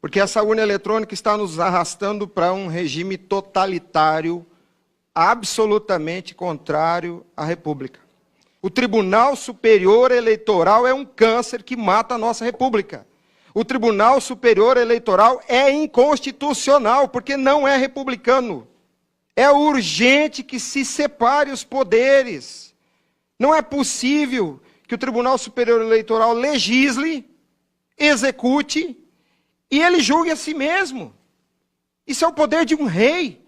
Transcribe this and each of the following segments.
Porque essa urna eletrônica está nos arrastando para um regime totalitário, absolutamente contrário à República. O Tribunal Superior Eleitoral é um câncer que mata a nossa República. O Tribunal Superior Eleitoral é inconstitucional, porque não é republicano. É urgente que se separe os poderes. Não é possível que o Tribunal Superior Eleitoral legisle, execute e ele julgue a si mesmo. Isso é o poder de um rei.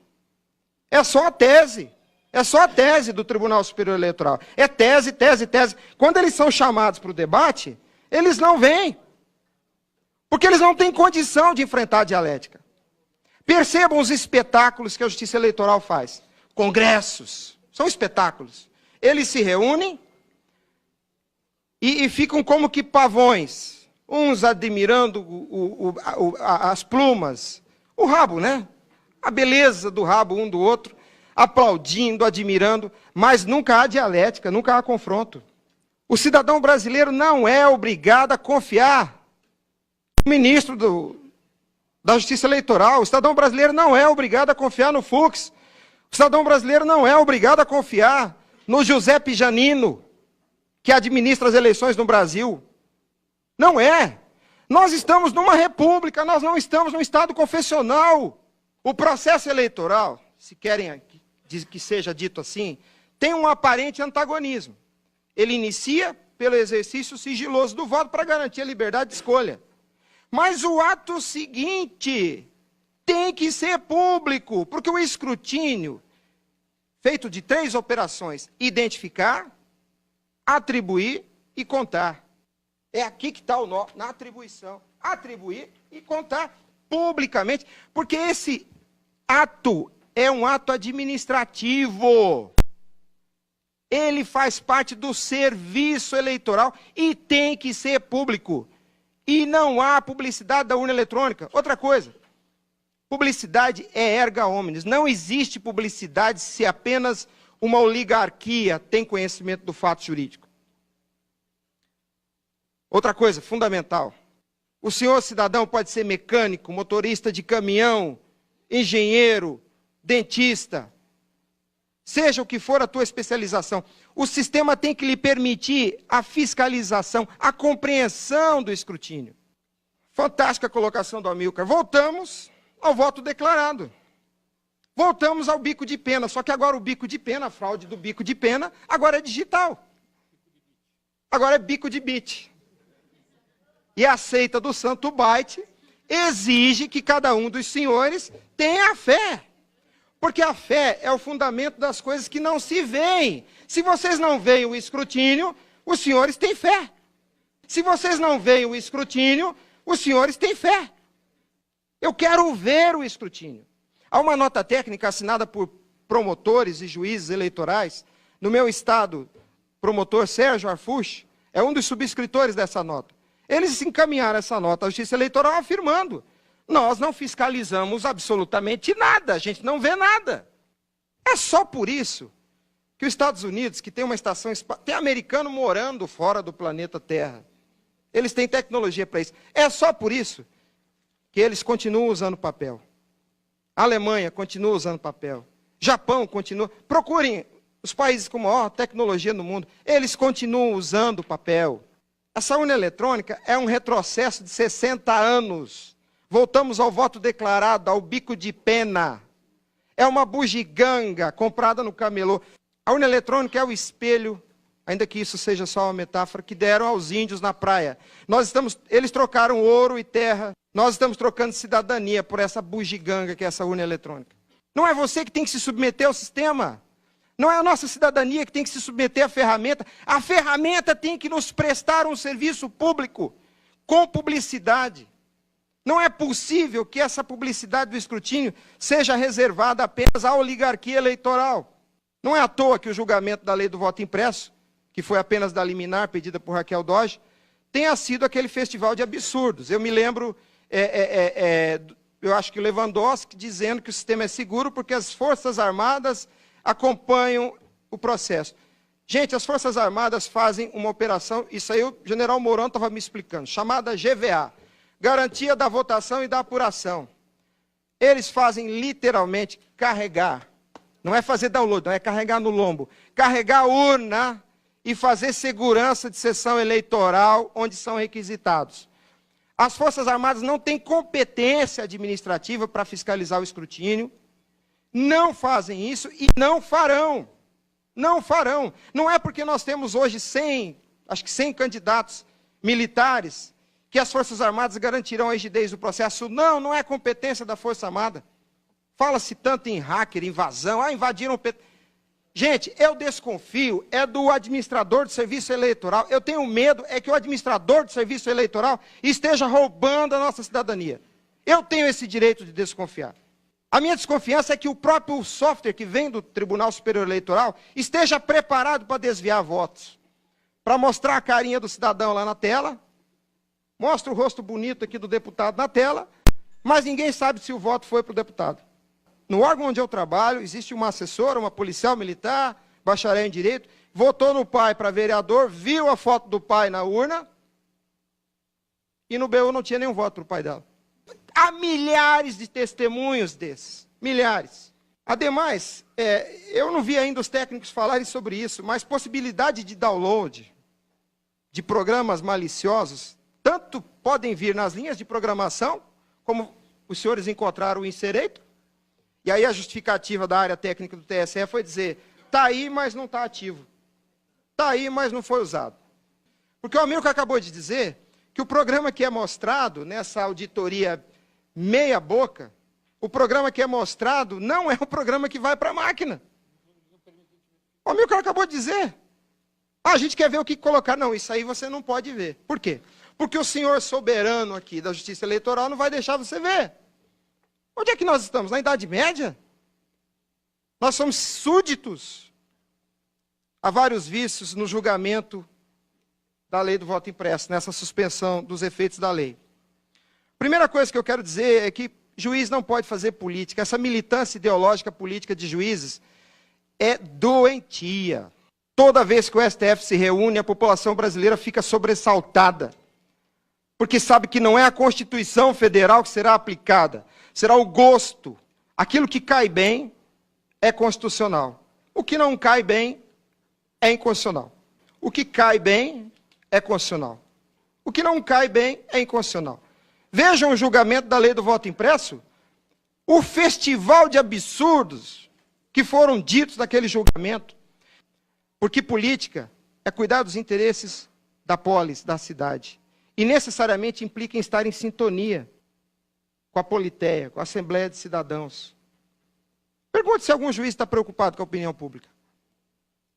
É só a tese. É só a tese do Tribunal Superior Eleitoral. É tese, tese, tese. Quando eles são chamados para o debate, eles não vêm. Porque eles não têm condição de enfrentar a dialética. Percebam os espetáculos que a Justiça Eleitoral faz. Congressos. São espetáculos. Eles se reúnem e ficam como que pavões. Uns admirando as plumas, o rabo, né? A beleza do rabo um do outro, aplaudindo, admirando, mas nunca há dialética, nunca há confronto. O cidadão brasileiro não é obrigado a confiar no ministro da Justiça Eleitoral. O cidadão brasileiro não é obrigado a confiar no Fux. O cidadão brasileiro não é obrigado a confiar no José Pijanino, que administra as eleições no Brasil. Não é. Nós estamos numa república, nós não estamos num estado confessional. O processo eleitoral, se querem que seja dito assim, tem um aparente antagonismo. Ele inicia pelo exercício sigiloso do voto para garantir a liberdade de escolha. Mas o ato seguinte tem que ser público, porque o escrutínio, feito de 3 operações: identificar, atribuir e contar. É aqui que está o nó, na atribuição. Atribuir e contar publicamente, porque esse ato é um ato administrativo. Ele faz parte do serviço eleitoral e tem que ser público. E não há publicidade da urna eletrônica. Outra coisa, publicidade é erga omnes. Não existe publicidade se apenas uma oligarquia tem conhecimento do fato jurídico. Outra coisa fundamental, o senhor cidadão pode ser mecânico, motorista de caminhão, engenheiro, dentista, seja o que for a tua especialização. O sistema tem que lhe permitir a fiscalização, a compreensão do escrutínio. Fantástica a colocação do Amilcar. Voltamos ao voto declarado. Voltamos ao bico de pena, só que agora o bico de pena, a fraude do bico de pena, agora é digital. Agora é bico de bit. E a seita do Santo Byte exige que cada um dos senhores tenha a fé. Porque a fé é o fundamento das coisas que não se veem. Se vocês não veem o escrutínio, os senhores têm fé. Se vocês não veem o escrutínio, os senhores têm fé. Eu quero ver o escrutínio. Há uma nota técnica assinada por promotores e juízes eleitorais. No meu estado, promotor Sérgio Arfuch é um dos subscritores dessa nota. Eles encaminharam essa nota à Justiça Eleitoral afirmando: nós não fiscalizamos absolutamente nada, a gente não vê nada. É só por isso que os Estados Unidos, que tem uma estação espacial, tem americano morando fora do planeta Terra. Eles têm tecnologia para isso. É só por isso que eles continuam usando papel. A Alemanha continua usando papel. Japão continua. Procurem os países com maior tecnologia no mundo. Eles continuam usando papel. Essa urna eletrônica é um retrocesso de 60 anos. Voltamos ao voto declarado, ao bico de pena. É uma bugiganga comprada no camelô. A urna eletrônica é o espelho, ainda que isso seja só uma metáfora, que deram aos índios na praia. Eles trocaram ouro e terra. Nós estamos trocando cidadania por essa bugiganga que é essa urna eletrônica. Não é você que tem que se submeter ao sistema. Não é a nossa cidadania que tem que se submeter à ferramenta. A ferramenta tem que nos prestar um serviço público, com publicidade. Não é possível que essa publicidade do escrutínio seja reservada apenas à oligarquia eleitoral. Não é à toa que o julgamento da lei do voto impresso, que foi apenas da liminar pedida por Raquel Dodge, tenha sido aquele festival de absurdos. Eu me lembro, eu acho que Lewandowski dizendo que o sistema é seguro porque as Forças Armadas acompanham o processo. Gente, as Forças Armadas fazem uma operação, isso aí o general Mourão estava me explicando, chamada GVA, garantia da votação e da apuração. Eles fazem literalmente carregar. Não é fazer download, não é carregar no lombo. Carregar a urna e fazer segurança de sessão eleitoral onde são requisitados. As Forças Armadas não têm competência administrativa para fiscalizar o escrutínio. Não fazem isso e não farão. Não farão. Não é porque nós temos hoje 100 candidatos militares que as Forças Armadas garantirão a rigidez do processo. Não, não é competência da Força Armada. Fala-se tanto em hacker, invasão, invadiram o PT. Gente, eu desconfio, é do administrador do serviço eleitoral. Eu tenho medo, é que o administrador do serviço eleitoral esteja roubando a nossa cidadania. Eu tenho esse direito de desconfiar. A minha desconfiança é que o próprio software que vem do Tribunal Superior Eleitoral esteja preparado para desviar votos. Para mostrar a carinha do cidadão lá na tela, mostra o rosto bonito aqui do deputado na tela, mas ninguém sabe se o voto foi para o deputado. No órgão onde eu trabalho, existe uma assessora, uma policial militar, bacharel em direito, votou no pai para vereador, viu a foto do pai na urna, e no BU não tinha nenhum voto para o pai dela. Há milhares de testemunhos desses, milhares. Ademais, eu não vi ainda os técnicos falarem sobre isso, mas possibilidade de download de programas maliciosos, tanto podem vir nas linhas de programação, como os senhores encontraram o Inserator, e aí a justificativa da área técnica do TSE foi dizer, está aí, mas não está ativo. Está aí, mas não foi usado. Porque o Amilcar acabou de dizer que o programa que é mostrado nessa auditoria meia boca, o programa que é mostrado não é o programa que vai para a máquina. O Amilcar acabou de dizer. A gente quer ver o que colocar. Não, isso aí você não pode ver. Por quê? Porque o senhor soberano aqui da Justiça Eleitoral não vai deixar você ver. Onde é que nós estamos? Na Idade Média? Nós somos súditos. Há vários vícios no julgamento da lei do voto impresso, nessa suspensão dos efeitos da lei. Primeira coisa que eu quero dizer é que juiz não pode fazer política. Essa militância ideológica política de juízes é doentia. Toda vez que o STF se reúne, a população brasileira fica sobressaltada. Porque sabe que não é a Constituição Federal que será aplicada. Será o gosto. Aquilo que cai bem é constitucional. O que não cai bem é inconstitucional. O que cai bem é constitucional. O que não cai bem é inconstitucional. Vejam o julgamento da lei do voto impresso. O festival de absurdos que foram ditos naquele julgamento. Porque política é cuidar dos interesses da polis, da cidade. E necessariamente implica em estar em sintonia com a Politeia, com a Assembleia de Cidadãos. Pergunte se algum juiz está preocupado com a opinião pública.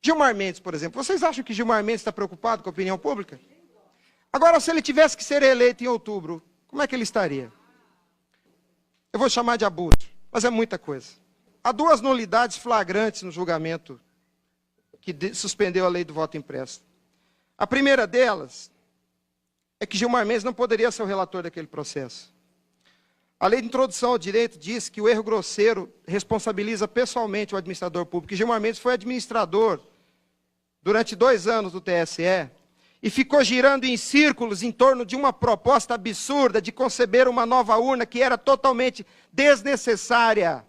Gilmar Mendes, por exemplo. Vocês acham que Gilmar Mendes está preocupado com a opinião pública? Agora, se ele tivesse que ser eleito em outubro, como é que ele estaria? Eu vou chamar de abuso, mas é muita coisa. Há duas nulidades flagrantes no julgamento que suspendeu a lei do voto impresso. A primeira delas é que Gilmar Mendes não poderia ser o relator daquele processo. A lei de introdução ao direito diz que o erro grosseiro responsabiliza pessoalmente o administrador público. E Gilmar Mendes foi administrador durante 2 anos do TSE e ficou girando em círculos em torno de uma proposta absurda de conceber uma nova urna que era totalmente desnecessária.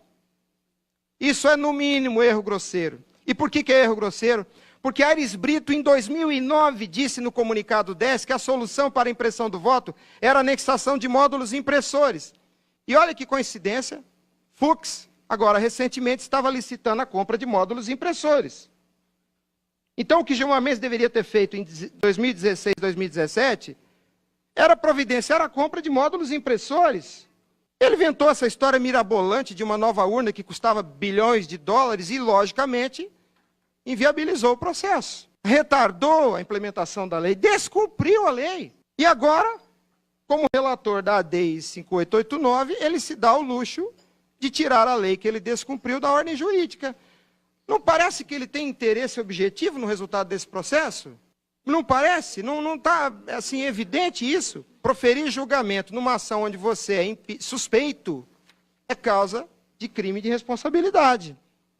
Isso é, no mínimo, erro grosseiro. E por que é erro grosseiro? Porque Aires Brito, em 2009, disse no comunicado 10 que a solução para a impressão do voto era a anexação de módulos impressores. E olha que coincidência, Fux, agora recentemente, estava licitando a compra de módulos impressores. Então, o que Gilmar Mendes deveria ter feito em 2016, 2017, era providenciar a compra de módulos impressores. Ele inventou essa história mirabolante de uma nova urna que custava bilhões de dólares e, logicamente, inviabilizou o processo. Retardou a implementação da lei, descumpriu a lei. E agora, como relator da ADI 5889, ele se dá o luxo de tirar a lei que ele descumpriu da ordem jurídica. Não parece que ele tem interesse objetivo no resultado desse processo? Não parece? Não está assim, evidente isso? Proferir julgamento numa ação onde você é suspeito é causa de crime de responsabilidade.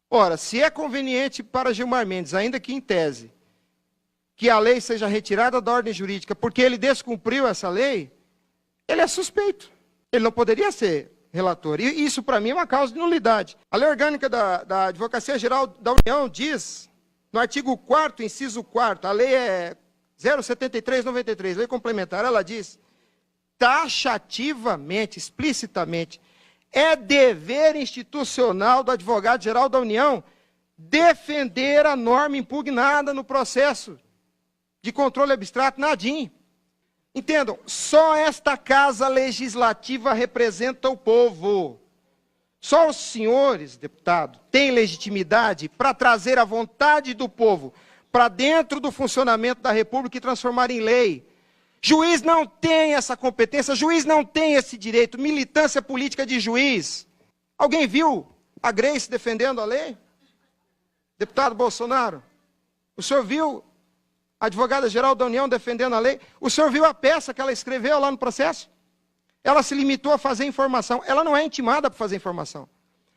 Ora, se é conveniente para Gilmar Mendes, ainda que em tese, que a lei seja retirada da ordem jurídica porque ele descumpriu essa lei, ele é suspeito. Ele não poderia ser relator. E isso, para mim, é uma causa de nulidade. A lei orgânica da Advocacia Geral da União diz, no artigo 4º, inciso 4º, a lei é 073/93, lei complementar, ela diz, taxativamente, explicitamente, é dever institucional do advogado-geral da União defender a norma impugnada no processo de controle abstrato na ADIM. Entendam, só esta casa legislativa representa o povo. Só os senhores, deputado, têm legitimidade para trazer a vontade do povo para dentro do funcionamento da República e transformar em lei. Juiz não tem essa competência, juiz não tem esse direito, militância política de juiz. Alguém viu a Grace defendendo a lei? Deputado Bolsonaro, o senhor viu a advogada-geral da União defendendo a lei? O senhor viu a peça que ela escreveu lá no processo? Ela se limitou a fazer informação. Ela não é intimada para fazer informação.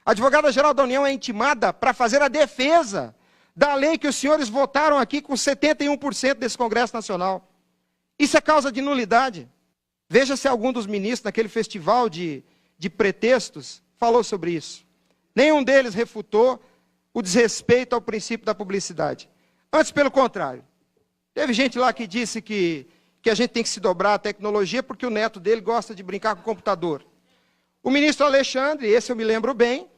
A advogada-geral da União é intimada para fazer a defesa da lei que os senhores votaram aqui com 71% desse Congresso Nacional. Isso é causa de nulidade. Veja se algum dos ministros, naquele festival de pretextos, falou sobre isso. Nenhum deles refutou o desrespeito ao princípio da publicidade. Antes, pelo contrário. Teve gente lá que disse que a gente tem que se dobrar à tecnologia porque o neto dele gosta de brincar com o computador. O ministro Alexandre, esse eu me lembro bem,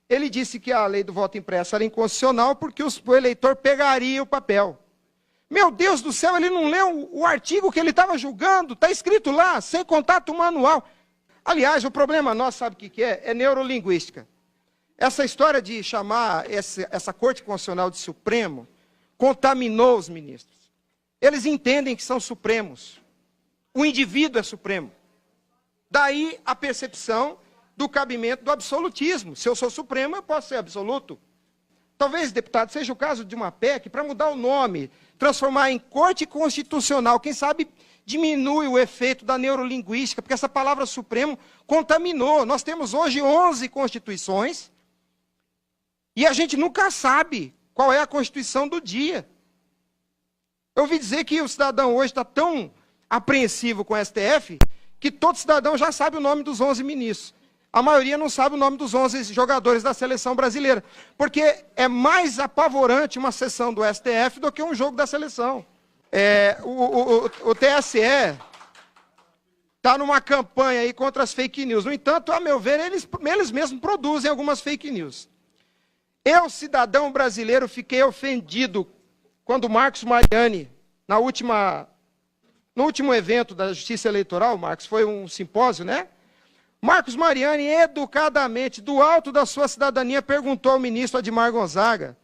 ele disse que a lei do voto impresso era inconstitucional porque o eleitor pegaria o papel. Meu Deus do céu, ele não leu o artigo que ele estava julgando, está escrito lá, sem contato manual. Aliás, o problema nosso, sabe o que é? É neurolinguística. Essa história de chamar essa Corte Constitucional de Supremo contaminou os ministros. Eles entendem que são supremos. O indivíduo é supremo. Daí a percepção do cabimento do absolutismo. Se eu sou supremo, eu posso ser absoluto. Talvez, deputado, seja o caso de uma PEC para mudar o nome, transformar em Corte Constitucional. Quem sabe diminui o efeito da neurolinguística, porque essa palavra supremo contaminou. Nós temos hoje 11 constituições e a gente nunca sabe qual é a constituição do dia. Eu ouvi dizer que o cidadão hoje está tão apreensivo com o STF que todo cidadão já sabe o nome dos 11 ministros. A maioria não sabe o nome dos 11 jogadores da seleção brasileira, porque é mais apavorante uma sessão do STF do que um jogo da seleção. O TSE está numa campanha aí contra as fake news. No entanto, a meu ver, eles mesmos produzem algumas fake news. Eu, cidadão brasileiro, fiquei ofendido quando Marcos Mariani, no último evento da Justiça Eleitoral, Marcos, foi um simpósio, né? Marcos Mariani, educadamente, do alto da sua cidadania, perguntou ao ministro Admar Gonzaga: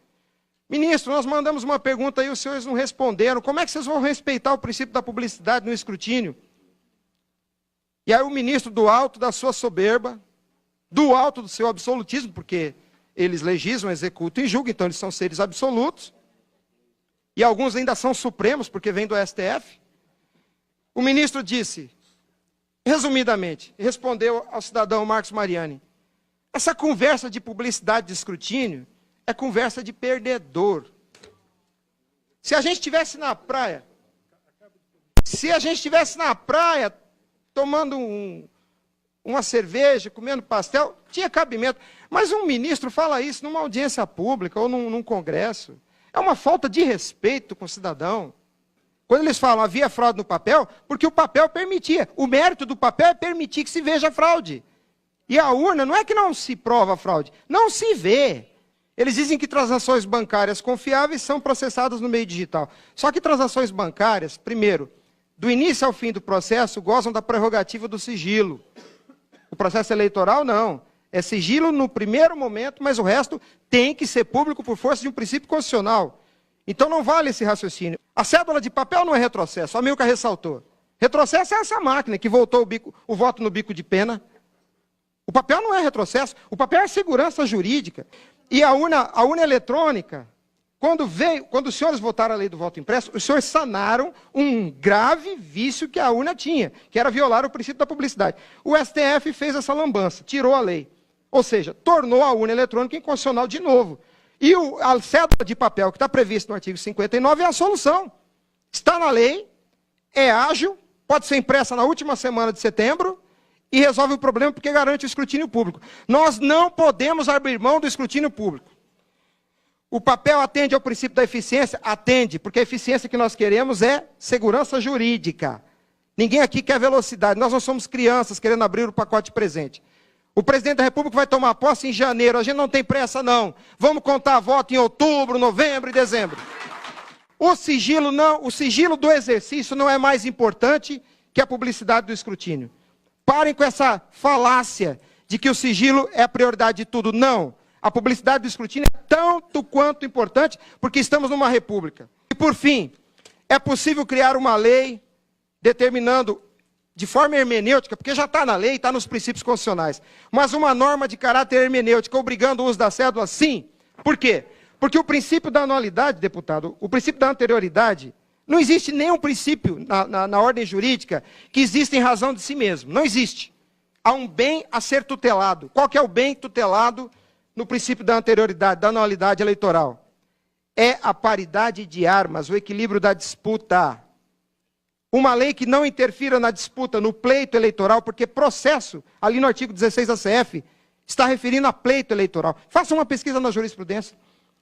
ministro, nós mandamos uma pergunta e os senhores não responderam, como é que vocês vão respeitar o princípio da publicidade no escrutínio? E aí o ministro, do alto da sua soberba, do alto do seu absolutismo, porque eles legislam, executam e julgam, então eles são seres absolutos, e alguns ainda são supremos, porque vêm do STF. O ministro disse, resumidamente, respondeu ao cidadão Marcos Mariani: essa conversa de publicidade de escrutínio é conversa de perdedor. Se a gente estivesse na praia, tomando uma cerveja, comendo pastel, tinha cabimento. Mas um ministro fala isso numa audiência pública ou num congresso. É uma falta de respeito com o cidadão. Quando eles falam havia fraude no papel, porque o papel permitia. O mérito do papel é permitir que se veja a fraude. E a urna não é que não se prova a fraude, não se vê. Eles dizem que transações bancárias confiáveis são processadas no meio digital. Só que transações bancárias, primeiro, do início ao fim do processo, gozam da prerrogativa do sigilo. O processo eleitoral, não. É sigilo no primeiro momento, mas o resto tem que ser público por força de um princípio constitucional. Então não vale esse raciocínio. A cédula de papel não é retrocesso, a Milka ressaltou. Retrocesso é essa máquina que voltou o voto no bico de pena. O papel não é retrocesso, o papel é segurança jurídica. E a urna eletrônica, quando os senhores votaram a lei do voto impresso, os senhores sanaram um grave vício que a urna tinha, que era violar o princípio da publicidade. O STF fez essa lambança, tirou a lei. Ou seja, tornou a urna eletrônica inconstitucional de novo. E a cédula de papel que está prevista no artigo 59 é a solução. Está na lei, é ágil, pode ser impressa na última semana de setembro e resolve o problema porque garante o escrutínio público. Nós não podemos abrir mão do escrutínio público. O papel atende ao princípio da eficiência? Atende, porque a eficiência que nós queremos é segurança jurídica. Ninguém aqui quer velocidade, nós não somos crianças querendo abrir o pacote presente. O presidente da República vai tomar posse em janeiro, a gente não tem pressa não. Vamos contar voto em outubro, novembro e dezembro. O sigilo não, o sigilo do exercício não é mais importante que a publicidade do escrutínio. Parem com essa falácia de que o sigilo é a prioridade de tudo. Não. A publicidade do escrutínio é tanto quanto importante, porque estamos numa república. E, por fim, é possível criar uma lei determinando, de forma hermenêutica, porque já está na lei, está nos princípios constitucionais, mas uma norma de caráter hermenêutico, obrigando o uso da cédula, sim. Por quê? Porque o princípio da anualidade, deputado, o princípio da anterioridade, não existe nenhum princípio na ordem jurídica que exista em razão de si mesmo. Não existe. Há um bem a ser tutelado. Qual que é o bem tutelado no princípio da anterioridade, da anualidade eleitoral? É a paridade de armas, o equilíbrio da disputa. Uma lei que não interfira na disputa, no pleito eleitoral, porque processo, ali no artigo 16 da CF, está referindo a pleito eleitoral. Faça uma pesquisa na jurisprudência.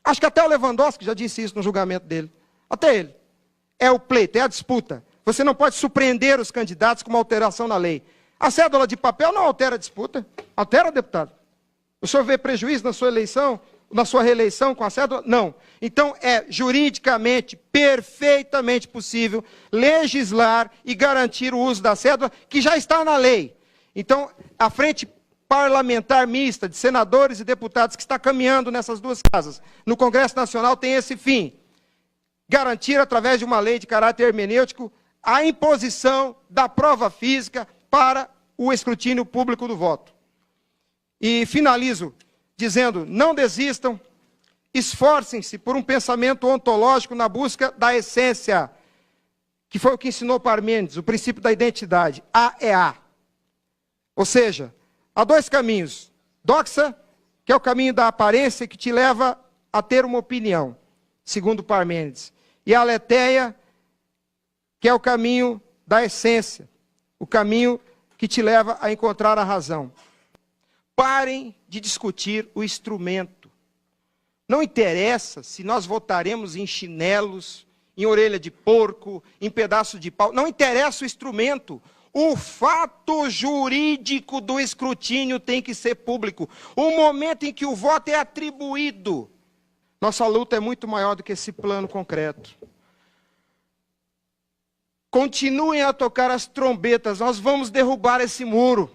Acho que até o Lewandowski já disse isso no julgamento dele. Até ele. É o pleito, é a disputa. Você não pode surpreender os candidatos com uma alteração na lei. A cédula de papel não altera a disputa. Altera, deputado? O senhor vê prejuízo na sua eleição, na sua reeleição com a cédula? Não. Então, é juridicamente, perfeitamente possível legislar e garantir o uso da cédula, que já está na lei. Então, a frente parlamentar mista de senadores e deputados que está caminhando nessas duas casas, no Congresso Nacional, tem esse fim. Garantir, através de uma lei de caráter hermenêutico, a imposição da prova física para o escrutínio público do voto. E finalizo dizendo, não desistam, esforcem-se por um pensamento ontológico na busca da essência, que foi o que ensinou Parmênides, o princípio da identidade. A é A. Ou seja, há dois caminhos. Doxa, que é o caminho da aparência, que te leva a ter uma opinião, segundo Parmênides. E a aletheia, que é o caminho da essência, o caminho que te leva a encontrar a razão. Parem de discutir o instrumento. Não interessa se nós votaremos em chinelos, em orelha de porco, em pedaço de pau. Não interessa o instrumento. O fato jurídico do escrutínio tem que ser público. O momento em que o voto é atribuído. Nossa luta é muito maior do que esse plano concreto. Continuem a tocar as trombetas. Nós vamos derrubar esse muro.